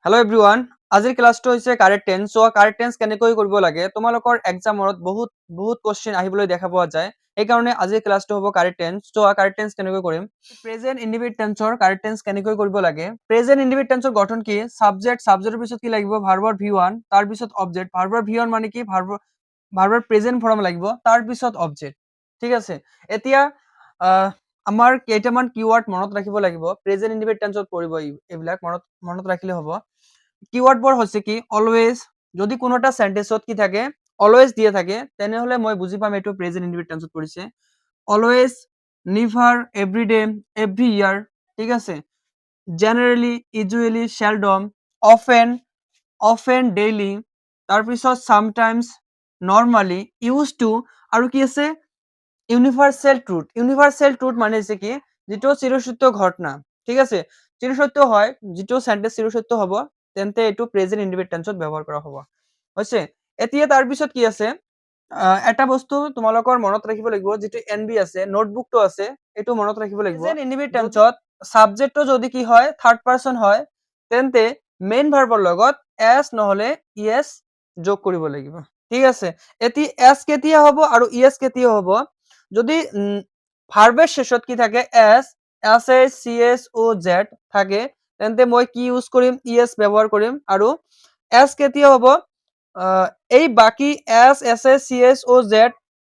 Hello' everyone. আজিৰ ক্লাছটো হৈছে কাৰেক্ট টেন্স। চ' কাৰেক্ট টেন্স কেনেকৈ কৰিব লাগে তোমালোকৰ এক্সামত বহুত বহুত কোৱেশ্চন আহিবলৈ দেখা পোৱা যায়। সেইকাৰণে আজিৰ ক্লাছটো হ'ব কাৰেক্ট টেন্স। চ' কাৰেক্ট টেন্স কেনেকৈ কৰিম, প্ৰেজেন্ট ইনডিফিনিট টেন্সৰ কাৰেক্ট টেন্স কেনেকৈ কৰিব লাগে। প্ৰেজেন্ট ইনডিফিনিট টেন্সৰ গঠন কি, সাবজেক্টৰ পিছত কি লাগিব, ভাৰ্বৰ V1, তাৰ পিছত অবজেক্ট। ভাৰ্বৰ V1 মানে কি, ভাৰ্বৰ প্ৰেজেন্ট ফৰ্ম লাগিব, তাৰ পিছত অবজেক্ট। ঠিক আছে, এতিয়া আমাৰ কেইটামান কিৱৰ্ড মনত ৰাখিব লাগিব। প্ৰেজেন্ট ইনডিফিনিট টেন্সত পৰিব এইবিলাক মনত ৰাখিলে হ'ব। কিৱৰ্ডবোৰ হৈছে কি, অলৱেজ। যদি কোনো এটা সেন্টেন্সত কি থাকে, অলৱেজ দিয়া থাকে, তেনেহলে মই বুজি পাম এইটো প্ৰেজেন্ট ইনডিফিনিট টেন্সত পৰিছে। অলৱেজ, নেভাৰ, এভৰিডে, এভৰি ইয়াৰ। ঠিক আছে, generally, usually, seldom, often, daily, তাৰপিছত সামটাইমছ, নৰ্মালি, ইউজ টু, আৰু কি আছে ইউনিভাৰ্চেল ট্ৰুথ। ইউনিভাৰ্চেল ট্ৰুথ মানে হৈছে কি, যিটো চিৰসত্য ঘটনা। ঠিক আছে, চিৰসত্য হয়, যিটো সেন্টেন্স চিৰসত্য হ'ব তেন্তে এইটো প্ৰেজেন্ট ইনডিফিনিট টেন্সত ব্যৱহাৰ কৰা হ'ব। হৈছে, এতিয়া তাৰ পিছত কি আছে, এটা বস্তু তোমালোকৰ মনত ৰাখিব লাগিব, যিটো এনবি আছে, নোটবুকটো আছে, এইটো মনত ৰাখিব লাগিব। প্ৰেজেন্ট ইনডিফিনিট টেন্সত সাবজেক্টটো যদি কি হয়, থাৰ্ড পাৰসন হয়, তেন্তে মেইন ভাৰ্বৰ লগত এছ নহলে ইএছ যোগ কৰিব লাগিব। ঠিক আছে, এতিয়া এছ কেতিয়া হ'ব আৰু ইএছ কেতিয়া হ'ব, যদি ভাৰ্বেৰ শেষত কি থাকে, এছ, থাকে, তেন্তে মই কি ইউজ কৰিম, ইএছ ব্যৱহাৰ কৰিম। আৰু এছ কেতিয়া হ'ব, এই বাকি এছ,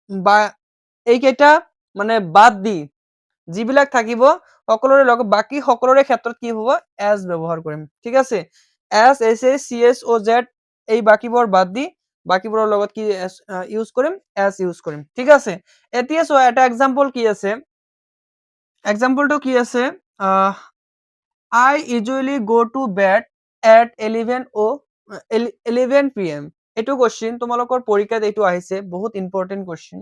বা এইকেইটা মানে বাদ দি যিবিলাক থাকিব সকলোৰে লগত বাকি সকলোৰে ক্ষেত্ৰত কি হ'ব, এছ ব্যৱহাৰ কৰিম। ঠিক আছে, এছ, এই বাকিবোৰ বাদ দি বাকিবোৰৰ লগত কি ইউজ কৰিম, এছ ইউজ কৰিম। ঠিক আছে, এতিয়া চোৱা এটা এক্সাম্পল কি আছে, এক্সাম্পলটো কি আছে, I usually go to bed at 11 PM. এইটো কোশ্চেন তোমালোকৰ পৰীক্ষাত এইটো আহিছে, বহুত ইম্পৰ্টেন্ট কোশ্চেন।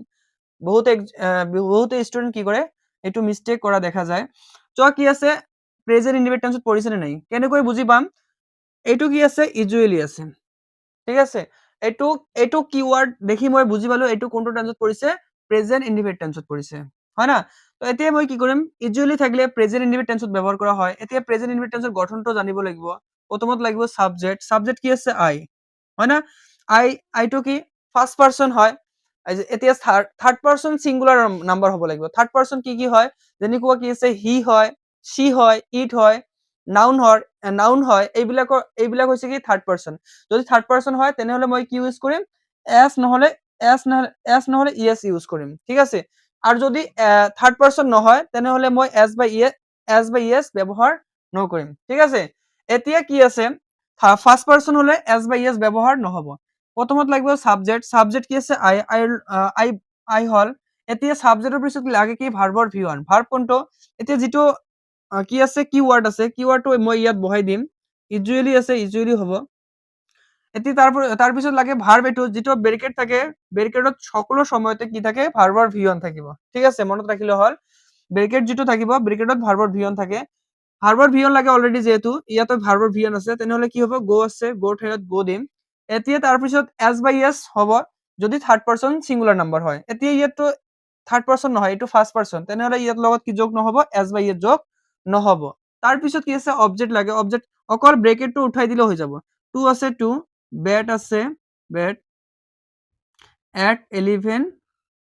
বহুতে ষ্টুডেন্ট কি কৰে, এইটো মিস্টেক কৰা দেখা যায়। চ' কি আছে, প্ৰেজেন্ট ইনডিফিনিট টেন্সত পৰিছে নে নাই, কেনেকৈ বুজি পাম, এইটো কি আছে, ইউজুৱেলি আছে। ঠিক আছে, এইটো কিওয়াৰ্ড দেখি মই বুজি পালো এইটো কোনটো টেন্সত পৰিছে, প্ৰেজেন্ট ইনডিফিনিট টেন্সত পৰিছে, হয় না। তো এতিয়া মই কি কৰিম, ইউজুৱেলি থাকিলে প্ৰেজেন্ট ইনডিফিনিট টেন্সত ব্যৱহাৰ কৰা হয়। এতিয়া প্ৰেজেন্ট ইনডিফিনিট টেন্সৰ গঠনটো জানিব লাগিব। প্ৰথমত লাগিব সাবজেক্ট কি আছে, আই, হয় না। আইটো কি ফাৰ্ষ্ট পাৰসন হয়। এতিয়া থাৰ্ড পাৰসন সিঙ্গুলাৰ নাম্বাৰ হ'ব লাগিব। থাৰ্ড পাৰসন কি কি হয়, যেনেকুৱা কি আছে, হি হয়, সি হয়, ইট হয়, নাউন হয়, এইবিলাক হৈছে কি থাৰ্ড পাৰসন। যদি থাৰ্ড পাৰসন হয় তেনেহলে মই কি ইউজ কৰিম, এছ নহলে ইএছ ইউজ কৰিম। ঠিক আছে, আৰু যদি থাৰ্ড পাৰসন নহয় তেনেহলে মই এছ বা ইএছ ব্যৱহাৰ নকৰিম। ঠিক আছে, এতিয়া কি আছে, ফাৰ্ষ্ট পাৰসন হলে এছ বা ইএছ ব্যৱহাৰ নহব। প্ৰথমত লাগিব সাবজেক্ট কি আছে, আই হল। এতিয়া সাবজেক্টৰ পিছত লাগে কি, ভাৰ্বৰ V1। ভাৰ্ব কোনটো, এতিয়া যিটো কি আছে, কিওয়াৰ্ড আছে, কিওয়াৰ্ডটো মই ইয়াত বহাই দিম, ইউজুৱেলি আছে, ইউজুৱেলি হ'ব। এতিয়া তাৰ পিছত লাগে ভাৰ্ব, এইটো যিটো ব্ৰেকেট থাকে, ব্ৰেকেটত সকলো সময়তে কি থাকে, ভাৰ্বৰ V1 থাকিব। ঠিক আছে, মনত ৰাখিলে হ'ল, ব্ৰেকেট যিটো থাকিব, ব্ৰেকেটত ভাৰ্বৰ V1 থাকে। ভাৰ্বৰ V1 লাগে অলৰেডি, যিহেতু ইয়াতে ভাৰ্বৰ V1 আছে, তেনেহলে কি হ'ব, গো আছে, গোৰ ঠাইত গো দিম। এতিয়া তাৰপিছত এছ বাই এছ হ'ব, যদি থাৰ্ড পাৰসন সিঙ্গুলাৰ নাম্বাৰ হয়। এতিয়া ইয়াতো থাৰ্ড পাৰসন নহয়, এইটো ফাৰ্ষ্ট পাৰসন, তেনেহলে ইয়াৰ লগত কি যোগ নহব, এছ বাই এছ যোগ নহব। তাৰপিছত কি আছে, অবজেক্ট লাগে। অবজেক্ট অকল ব্ৰেকেটটো উঠাই দিলে হৈ যাব। টু আছে, টু, বেট আছে, বেট এট 11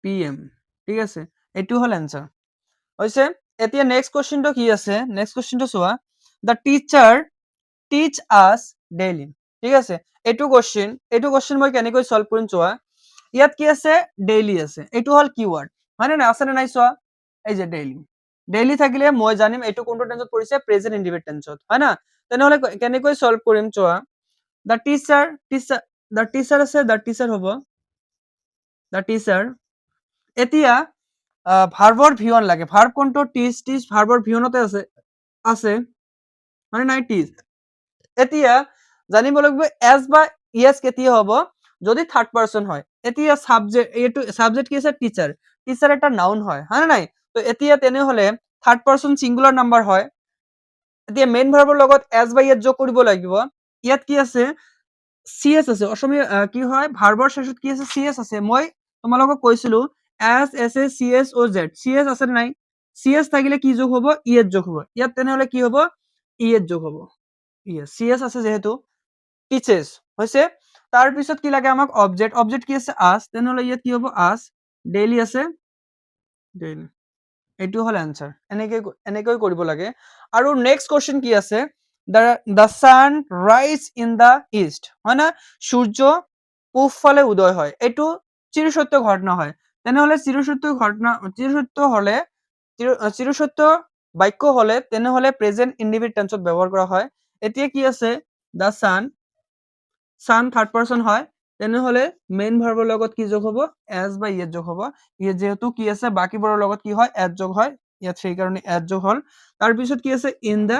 PM। ঠিক আছে, এইটো হল এনসাৰ হৈছে। এতিয়া নেক্সট কোশ্চেনটো কি আছে, নেক্সট কোশ্চেনটো চোৱা, দ্য টিচাৰ টিচ আছ ডেইলি। ঠিক আছে, এইটো কোশ্চেন মই কেনেকৈ সলভ কৰিম চোৱা। ইয়াত কি আছে, ডেইলি আছে, এইটো হল কিওয়াৰ্ড, হয় নে নাই, আছে নে নাই চোৱা, এই যে ডেইলি থাকিলে মই জানিম এইটো কোনটো টেন্সত পৰিছে, প্ৰেজেন্ট ইনডিফিনিট টেন্সত, হয় না। তেনেহলে কেনেকৈ সলভ কৰিম চোৱা, দ্য টিচাৰ আছে, দ্য টিচাৰ হ'ব, দ্য টিচাৰ। এতিয়া ভাৰ্বৰ V1 লাগে, ভাৰ্ব কোনটো, টিচ ভাৰ্বৰ V1তে আছে মানে নাই, টিচ। এতিয়া জানিব লাগিব এছ বা ইএছ কেতিয়া হ'ব, যদি থাৰ্ড পাৰসন হয়। এতিয়া সাবজেক্ট কি আছে, টিচাৰ এটা নাউন হয়, হয় নে নাই। তো এতিয়া তেনেহলে থাৰ্ড পাৰসন সিঙ্গুলাৰ নাম্বাৰ হয়। এতিয়া মেইন ভাৰ্বৰ লগত এছ বা ইএছ যোগ কৰিব লাগিব। ইয়াত কি আছে, CS আছে, অসমীয়া কি হয়, ভাৰ্বৰ শেষত কি আছে, CS আছে। মই তোমালোকক কৈছিলো CS আছে নাই, CS থাকিলে কি যোগ হ'ব, ইএছ যোগ হ'ব। ইয়াত তেনেহলে কি হ'ব, ইএছ যোগ হ'ব। CS আছে যেহেতু টিচেস হৈছে তাৰ পিছত কি লাগে আমাক অবজেক্ট কি আছে আস তেনেহলে ইয়াত কি হ'ব আস ডেইলি আছে ডেইলি এইটো হল এনসার এনেকৈ কৰিব লাগে আৰু নেক্সট কোশ্চেন কি আছে the sun rise in the east হয় না সূর্য পূব ফালে উদয় হয় এইটো চিরসত্য ঘটনা হয় তেনেহলে চিরসত্য হলে চিরসত্য বাক্য হলে তেনেহলে প্রেজেন্ট ইনডিফিনিট টেন্সত ব্যবহার করা হয় এতিয়া কি আছে the sun থার্ড পারসন হয় তেনেহলে মেইন ভাৰ্বৰ লগত কি যোগ হ'ব as বা ইয়েত যোগ হ'ব ইয়ে যেহেতু কি আছে বাকিবোৰৰ লগত কি হয় as যোগ হয় ইয়াত সেই কাৰণে as যোগ হল তাৰ পিছত কি আছে in the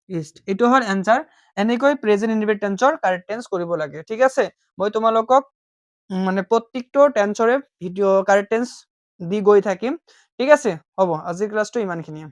east এইটো হল এনসাৰ এনেকৈ প্ৰেজেন্ট ইনডিফিনিট টেন্সৰ কাৰেক্ট টেন্স কৰিব লাগে ঠিক আছে মই তোমালোকক মানে প্ৰত্যেকটো টেন্সৰে ভিডিও কাৰেক্ট টেন্স দি গৈ থাকিম ঠিক আছে হ'ব আজিৰ ক্লাছটো ইমানখিনিয়ে